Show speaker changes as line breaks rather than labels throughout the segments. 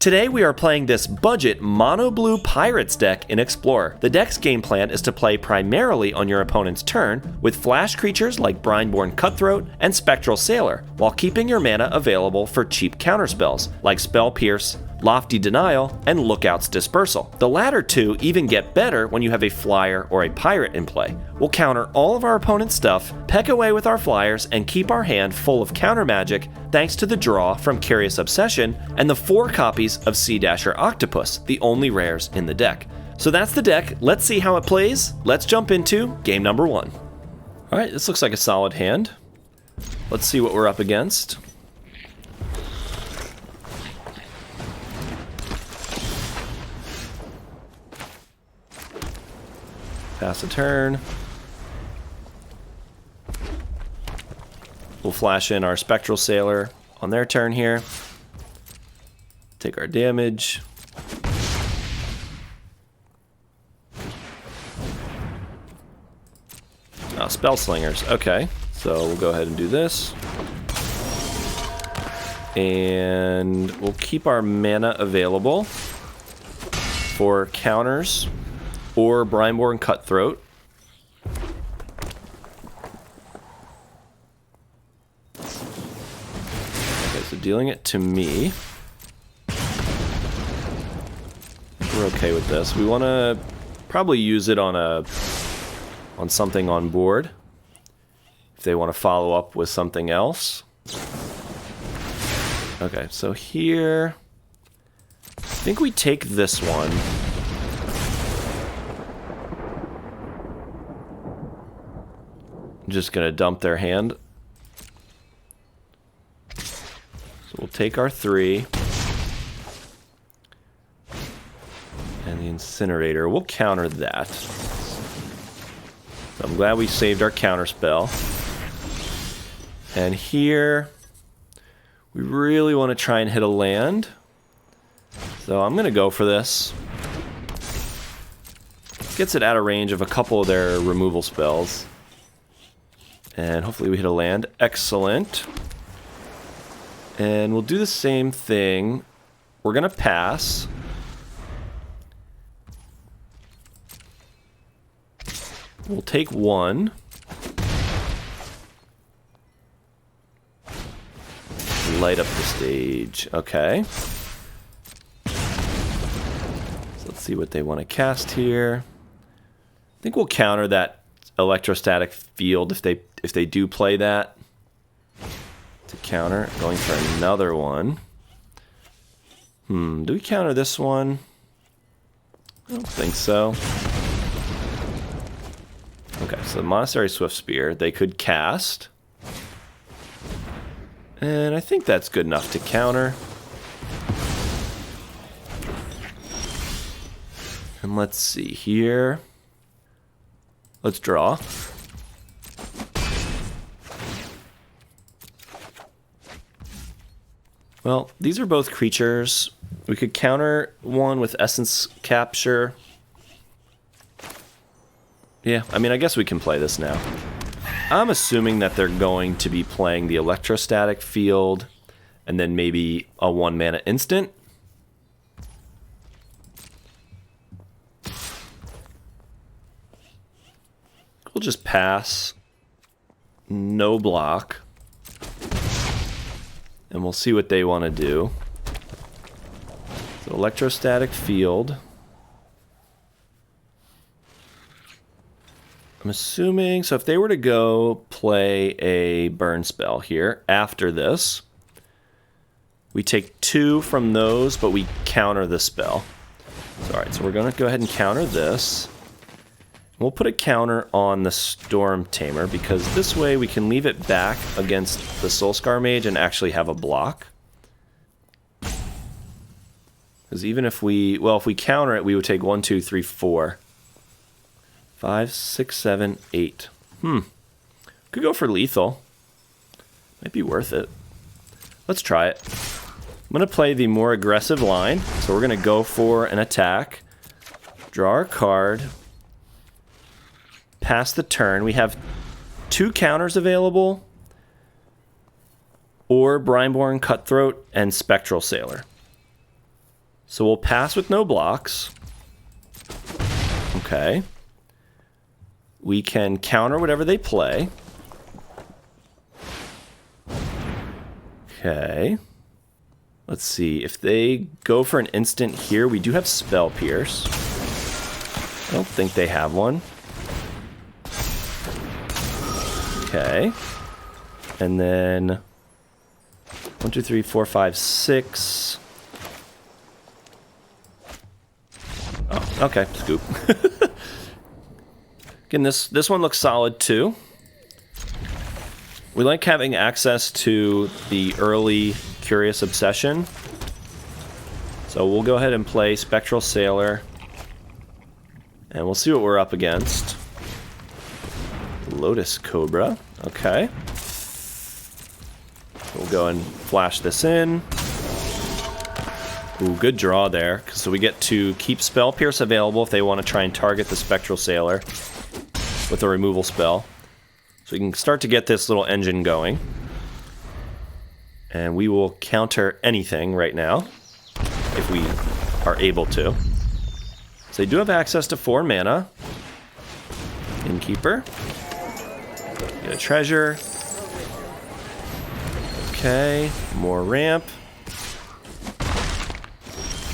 Today we are playing this budget mono blue pirates deck in Explorer. The deck's game plan is to play primarily on your opponent's turn with flash creatures like Brineborn Cutthroat and Spectral Sailor, while keeping your mana available for cheap counterspells like Spell Pierce, Lofty Denial, and Lookout's Dispersal. The latter two even get better when you have a flyer or a pirate in play. We'll counter all of our opponent's stuff, peck away with our flyers, and keep our hand full of counter magic thanks to the draw from Curious Obsession and the 4 copies of Sea-Dasher Octopus, the only rares in the deck. So that's the deck. Let's see how it plays. Let's jump into game number 1. Alright, this looks like a solid hand. Let's see what we're up against. Pass a turn. We'll flash in our Spectral Sailor on their turn here. Take our damage. Oh, Spell Slingers. Okay, so we'll go ahead and do this. And we'll keep our mana available for counters or Brineborn Cutthroat. Okay, so dealing it to me. We're okay with this. We want to probably use it on something on board if they want to follow up with something else. Okay, so here I think we take this one. Just gonna dump their hand. So we'll take our 3. And the Incinerator. We'll counter that. So I'm glad we saved our counter spell. And here we really want to try and hit a land. So I'm gonna go for this. Gets it out of range of a couple of their removal spells. And hopefully we hit a land. Excellent. And we'll do the same thing. We're going to pass. We'll take 1. Light up the stage. Okay. So let's see what they want to cast here. I think we'll counter that Electrostatic Field if they do play that. To counter, going for another one. Do we counter this one? I don't think so. Okay, so Monastery Swiftspear, they could cast. And I think that's good enough to counter. And let's see here. Let's draw. Well, these are both creatures. We could counter one with Essence Capture. Yeah, I mean, I guess we can play this now. I'm assuming that they're going to be playing the Electrostatic Field and then maybe a 1-mana instant. We'll just pass. No block. And we'll see what they want to do. So Electrostatic Field. I'm assuming, so if they were to go play a burn spell here after this, we take 2 from those, but we counter the spell. So, alright, so we're going to go ahead and counter this. We'll put a counter on the Stormtamer because this way we can leave it back against the Soulscar Mage and actually have a block. Because even if we counter it, we would take 1, 2, 3, 4. 5, 6, 7, 8. Could go for lethal. Might be worth it. Let's try it. I'm going to play the more aggressive line. So we're going to go for an attack. Draw our card. Pass the turn. We have 2 counters available. Or Brineborn Cutthroat and Spectral Sailor. So we'll pass with no blocks. Okay. We can counter whatever they play. Okay. Let's see. If they go for an instant here, we do have Spell Pierce. I don't think they have one. Okay. And then 1, 2, 3, 4, 5, 6. Oh, okay. Scoop. Again, this one looks solid too. We like having access to the early Curious Obsession. So we'll go ahead and play Spectral Sailor. And we'll see what we're up against. Lotus Cobra. Okay. We'll go and flash this in. Ooh, good draw there. So we get to keep Spell Pierce available if they want to try and target the Spectral Sailor with a removal spell. So we can start to get this little engine going. And we will counter anything right now, if we are able to. So they do have access to 4 mana. Innkeeper. Get a treasure. Okay, more ramp.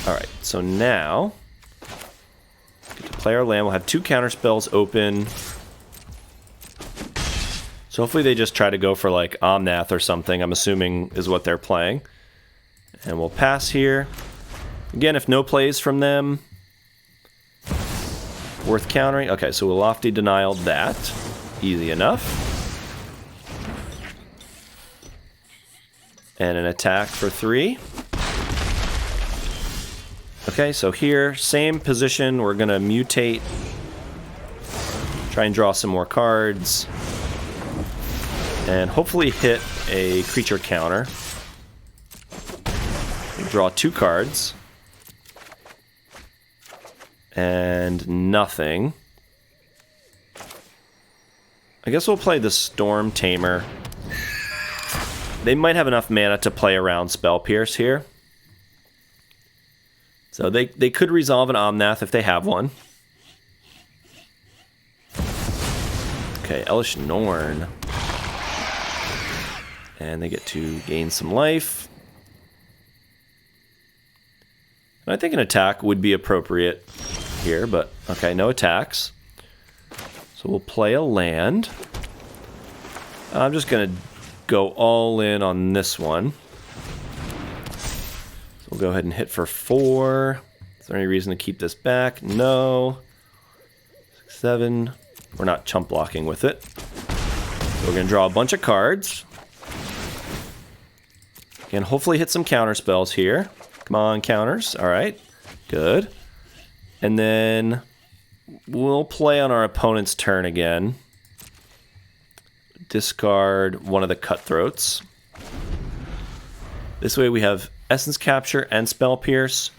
Alright, so now get to play our land. We'll have 2 counter spells open. So hopefully they just try to go for like Omnath or something, I'm assuming is what they're playing. And we'll pass here. Again, if no plays from them, worth countering. Okay, so we'll Lofty Denial that. Easy enough. And an attack for 3. Okay, so here, same position. We're going to mutate. Try and draw some more cards. And hopefully hit a creature counter. Draw 2 cards. And nothing. I guess we'll play the Stormtamer. They might have enough mana to play around Spell Pierce here. So they could resolve an Omnath if they have one. Okay, Elesh Norn. And they get to gain some life. And I think an attack would be appropriate here, but okay, no attacks. So we'll play a land. I'm just going to go all in on this one. So we'll go ahead and hit for 4. Is there any reason to keep this back? No. 6, 7. We're not chump blocking with it. So we're going to draw a bunch of cards. And hopefully hit some counter spells here. Come on, counters. All right. Good. And then we'll play on our opponent's turn again. Discard one of the Cutthroats. This way we have Essence Capture and Spell Pierce.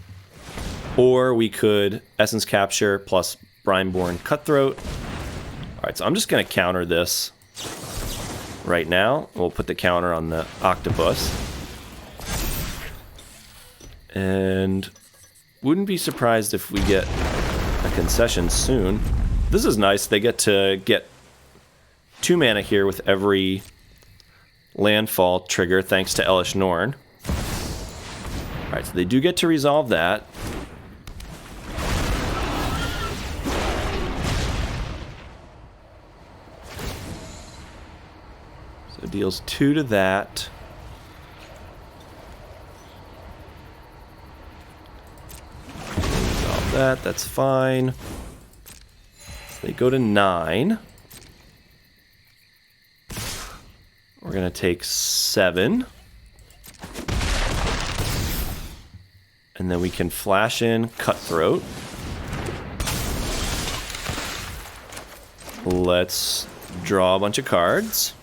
Or we could Essence Capture plus Brineborn Cutthroat. All right, so I'm just going to counter this right now. We'll put the counter on the Octopus. And wouldn't be surprised if we get a concession soon. This is nice. They get to get 2 mana here with every landfall trigger thanks to Elesh Norn. Alright, so they do get to resolve that. So it deals 2 to that. That's fine. They go to 9. We're going to take 7. And then we can flash in Cutthroat. Let's draw a bunch of cards.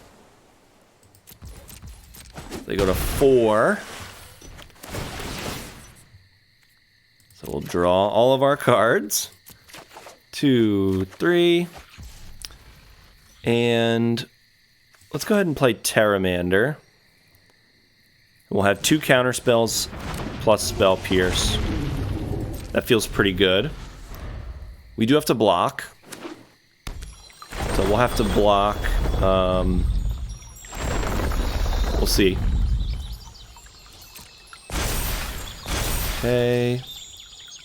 They go to 4. So we'll draw all of our cards. 2, 3. And let's go ahead and play Pteramander. We'll have 2 counter spells plus Spell Pierce. That feels pretty good. We do have to block. So we'll have to block. We'll see. Okay.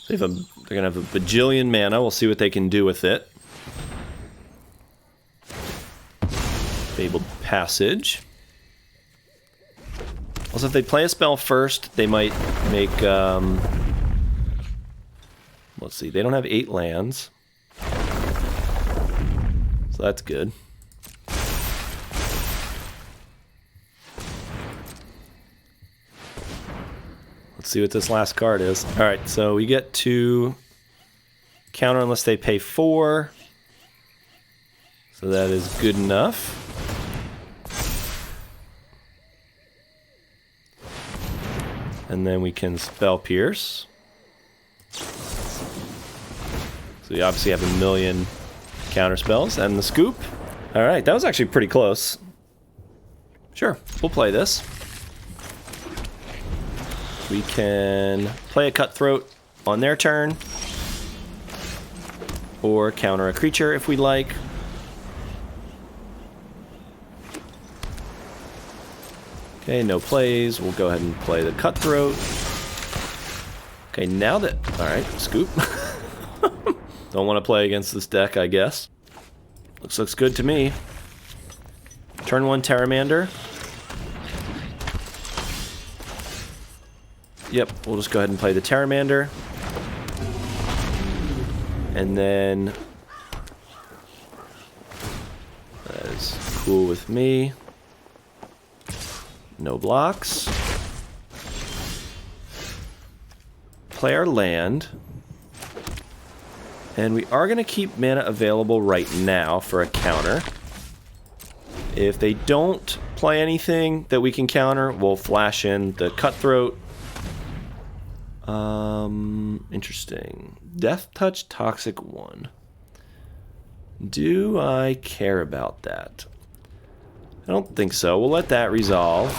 They're gonna have a bajillion mana. We'll see what they can do with it. Fabled Passage. Also, if they play a spell first, they might make, let's see, they don't have 8 lands. So that's good. Let's see what this last card is. Alright, so we get to counter unless they pay 4. So that is good enough. And then we can Spell Pierce. So we obviously have a million counter spells. And the Scoop. Alright, that was actually pretty close. Sure, we'll play this. We can play a Cutthroat on their turn. Or counter a creature if we'd like. Okay, no plays. We'll go ahead and play the Cutthroat. Okay, now that... Alright, Scoop. Don't want to play against this deck, I guess. Looks good to me. Turn 1 Pteramander. Yep, we'll just go ahead and play the Pteramander. And then... That is cool with me. No blocks. Play our land. And we are going to keep mana available right now for a counter. If they don't play anything that we can counter, we'll flash in the Cutthroat. Interesting. Death Touch Toxic 1. Do I care about that? I don't think so. We'll let that resolve.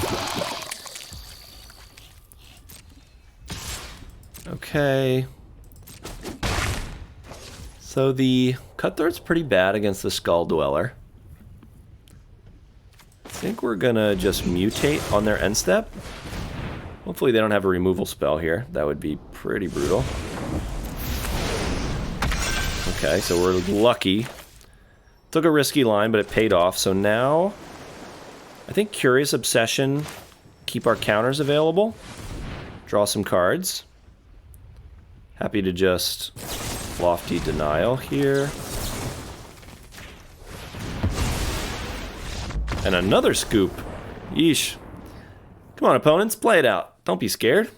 Okay. So the Cutthroat's pretty bad against the Skull Dweller. I think we're gonna just mutate on their end step. Hopefully they don't have a removal spell here. That would be pretty brutal. Okay, so we're lucky. Took a risky line, but it paid off. So now, I think Curious Obsession, keep our counters available. Draw some cards. Happy to just Lofty Denial here. And another Scoop. Yeesh. Come on, opponents, play it out. Don't be scared.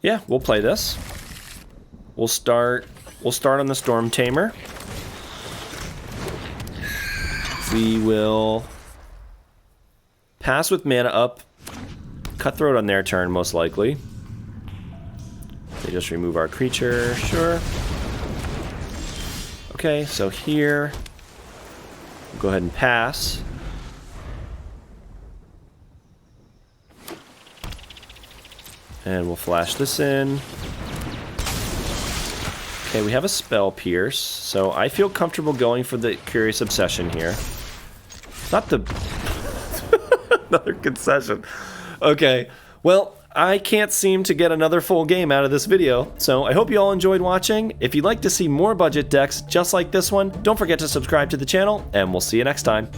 Yeah, we'll play this. We'll start on the Stormtamer. We will pass with mana up. Cutthroat on their turn, most likely. They just remove our creature, sure. Okay, so here, we'll go ahead and pass. And we'll flash this in. Okay, we have a Spell Pierce, so I feel comfortable going for the Curious Obsession here. Not the... another concession. Okay, well, I can't seem to get another full game out of this video, so I hope you all enjoyed watching. If you'd like to see more budget decks just like this one, don't forget to subscribe to the channel, and we'll see you next time.